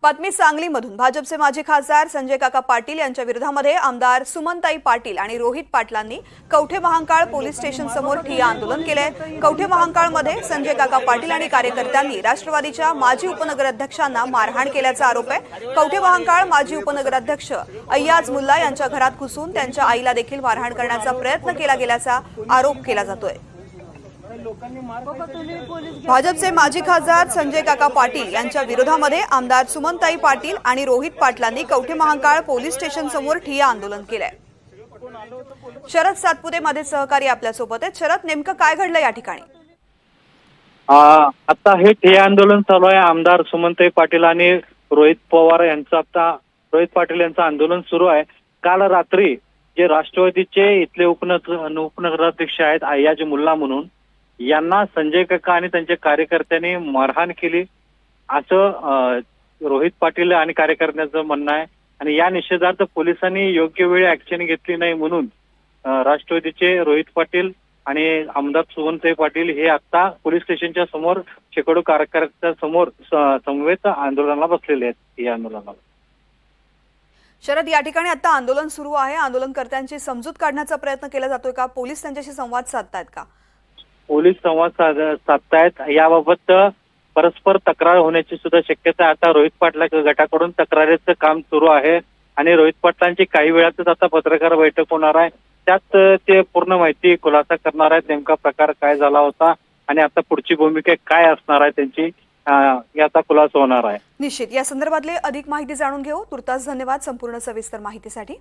बातमी सांगलीमधून भाजपचे माजी खासदार संजय काका पाटील यांच्या विरोधामध्ये आमदार सुमनताई पाटील आणि रोहित पाटलांनी कवठे महांकाळ पोलीस स्टेशन समोर ठिय्या आंदोलन केले। कवठे महांकाळमध्ये संजय काका पाटील आणि कार्यकर्त्यांनी राष्ट्रवादीच्या माजी उपनगराध्यक्षांना मारहाण केल्याचा आरोप आहे। कवठे महांकाळ माजी उपनगराध्यक्ष अय्याज मुल्ला यांच्या घरात घुसून त्यांच्या आईला देखील मारहाण करण्याचा प्रयत्न केला गेल्याचा आरोप केला जातोय। भाजपचे माजी खासदार संजय काका पाटील यांच्या विरोधामध्ये आमदार सुमनताई पाटील आणि रोहित पाटलांनी कवठे महांकाळ पोलीस स्टेशन समोर ठिय्या आंदोलन केलंय। शरद सातपुते माझे सहकारी आपल्यासोबत आहेत। शरद, नेमकं काय घडलं या ठिकाणी? आता हे ठिय्या आंदोलन चालू आहे। आमदार सुमनताई पाटील आणि रोहित पवार यांचं आता रोहित पाटील यांचं आंदोलन सुरू आहे। काल रात्री जे राष्ट्रवादीचे इथले उपनगराध्यक्ष आहेत अय्याज मुल्ला म्हणून, यांना संजय काका आणि त्यांच्या कार्यकर्त्यांनी मारहाण केली असं रोहित पाटील आणि कार्यकर्त्यांचं म्हणणं आहे। आणि या निषेधार्थ पोलिसांनी योग्य वेळी ऍक्शन घेतली नाही म्हणून राष्ट्रवादीचे रोहित पाटील आणि आमदार सुमनताई पाटील हे आता पोलीस स्टेशनच्या समोर शेकडो कार्यकर्त्या समोर समवेत आंदोलनाला बसलेले आहेत। या आंदोलनाला शरद, या ठिकाणी आता आंदोलन सुरू आहे। आंदोलनकर्त्यांची समजूत काढण्याचा प्रयत्न केला जातोय का? पोलीस त्यांच्याशी संवाद साधतायत का? पोलीस संवाद साधतायत। याबाबत परस्पर तक्रार होण्याची सुद्धा शक्यता आता रोहित पाटला गटाकडून तक्रारीचं काम सुरू आहे। आणि रोहित पाटलांची काही वेळातच आता पत्रकार बैठक होणार आहे। त्यात ते पूर्ण माहिती खुलासा करणार आहेत, नेमका प्रकार काय झाला होता आणि आता पुढची भूमिका काय असणार आहे त्यांची, याचा खुलासा होणार आहे। निश्चित या संदर्भातली अधिक माहिती जाणून घेऊ। तुर्तास धन्यवाद संपूर्ण सविस्तर माहितीसाठी।